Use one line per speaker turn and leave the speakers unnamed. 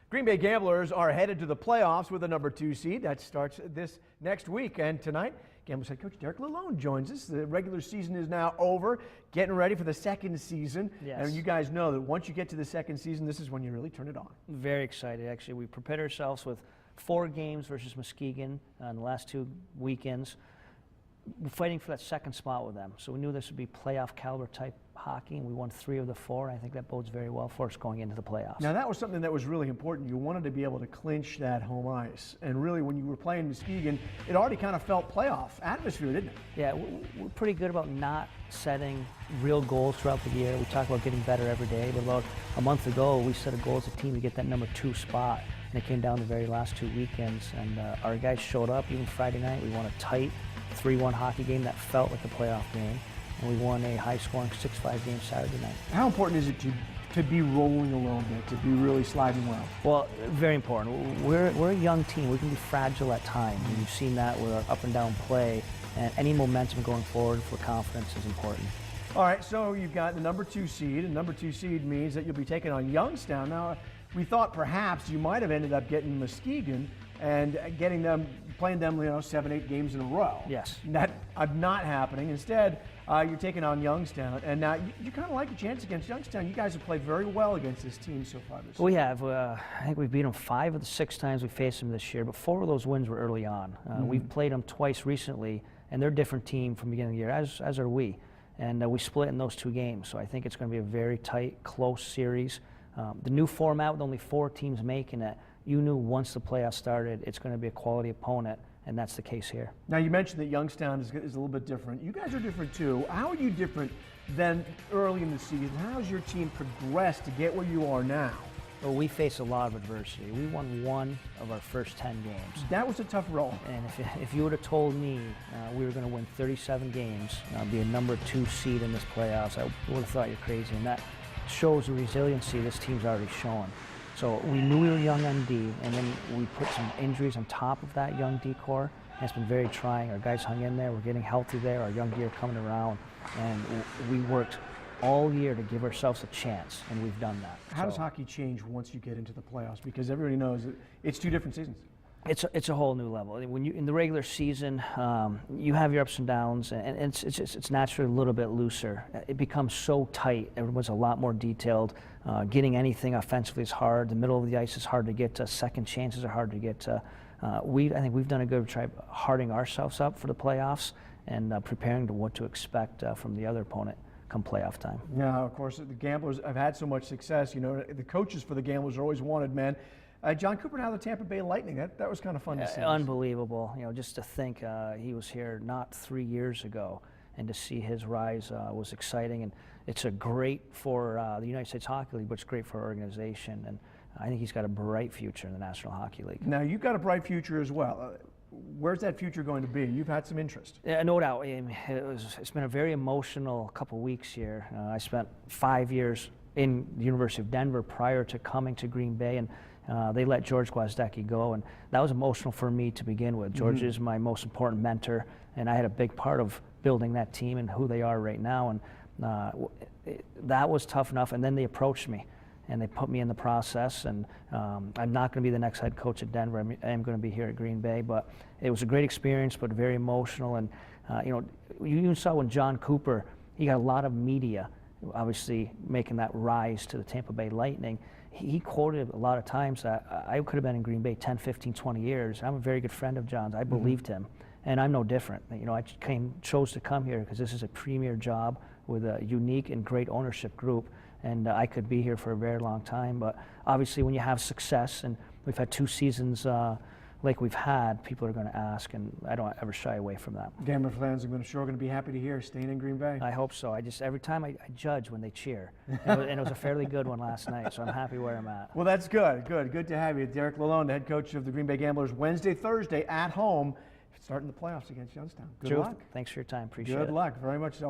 Green Bay Gamblers are headed to the playoffs with a number 2 seed. That starts this next week. And tonight, Gamblers head coach Derek Lalonde joins us. The regular season is now over, getting ready for the second season.
Yes.
And you guys know that once you get to the second season, this is when you really turn it on.
Very excited, actually. We prepared ourselves with 4 games versus Muskegon in the last 2 weekends. We're fighting for that second spot with them. So we knew this would be playoff caliber type hockey, and we won 3 of the 4. And I think that bodes very well for us going into the playoffs.
Now that was something that was really important. You wanted to be able to clinch that home ice. And really when you were playing Muskegon, it already kind of felt playoff atmosphere, didn't it?
Yeah, we're pretty good about not setting real goals throughout the year. We talk about getting better every day, but about a month ago, we set a goal as a team to get that number 2 spot. And it came down the very last 2 weekends, and our guys showed up. Even Friday night, we won a tight 3-1 hockey game that felt like a playoff game, and we won a high-scoring 6-5 game Saturday night.
How important is it to be rolling a little bit, to be really sliding well?
Well, very important. We're a young team. We can be fragile at times, and you've seen that with our up and down play, and any momentum going forward for confidence is important.
All right, so you've got the number 2 seed, and number 2 seed means that you'll be taking on Youngstown. Now, we thought perhaps you might have ended up getting Muskegon and playing them, 7-8 games in a row.
Yes.
That not happening. Instead, you're taking on Youngstown, and now you kind of like a chance against Youngstown. You guys have played very well against this team so far this year.
We have. I think we've beat them 5 of the 6 times we faced them this year, but 4 of those wins were early on. We've played them twice recently, and they're a different team from the beginning of the year, as are we. And we split in those 2 games, so I think it's going to be a very tight, close series. The new format with only 4 teams making it, you knew once the playoffs started, it's going to be a quality opponent, and that's the case here. Now,
you mentioned that Youngstown is a little bit different. You guys are different too. How are you different than early in the season? How has your team progressed to get where you are now?
Well, we faced a lot of adversity. We won 1 of our first 10 games.
That was a tough roll.
And if you would have told me we were going to win 37 games, be a number 2 seed in this playoffs, I would have thought you're crazy. And that shows the resiliency this team's already showing. So we knew we were young on D, and then we put some injuries on top of that young D core, and it's been very trying. Our guys hung in there. We're getting healthy there. Our young D are coming around, and we worked all year to give ourselves a chance, and we've done that.
How does hockey change once you get into the playoffs? Because everybody knows that it's 2 different seasons.
It's a whole new level. When you in the regular season, you have your ups and downs, and it's naturally a little bit looser. It becomes so tight. Everyone's a lot more detailed. Getting anything offensively is hard. The middle of the ice is hard to get to. Second chances are hard to get to. I think we've done a good job hardening ourselves up for the playoffs and preparing to what to expect from the other opponent come playoff time.
Now, of course, the Gamblers have had so much success. The coaches for the Gamblers are always wanted men. John Cooper now the Tampa Bay Lightning. That was kind of fun to see.
Unbelievable. Just to think he was here not 3 years ago, and to see his rise was exciting. And it's great for the United States Hockey League, but it's great for our organization. And I think he's got a bright future in the National Hockey League.
Now, you've got a bright future as well. Where's that future going to be? You've had some interest.
Yeah, no doubt. It's been a very emotional couple weeks here. I spent 5 years in the University of Denver prior to coming to Green Bay, and they let George Gwozdecky go, and that was emotional for me to begin with. George is my most important mentor, and I had a big part of building that team and who they are right now, and that was tough enough. And then they approached me, and they put me in the process, and I'm not going to be the next head coach at Denver. I am going to be here at Green Bay, but it was a great experience, but very emotional. And you even saw when John Cooper, he got a lot of media, obviously making that rise to the Tampa Bay Lightning. He quoted a lot of times that I could have been in Green Bay 10, 15, 20 years. I'm a very good friend of John's. I believed him, and I'm no different. I chose to come here because this is a premier job with a unique and great ownership group, and I could be here for a very long time. But obviously when you have success, and we've had 2 seasons like we've had, people are going to ask, and I don't ever shy away from that.
Gambler fans are sure going to be happy to hear staying in Green Bay.
I hope so. Every time I judge when they cheer, and it was a fairly good one last night, so I'm happy where I'm at.
Well, that's good. Good to have you. Derek Lalonde, the head coach of the Green Bay Gamblers, Wednesday, Thursday at home, starting the playoffs against Youngstown. Good luck.
Thanks for your time. Appreciate it.
Good luck. Very much so.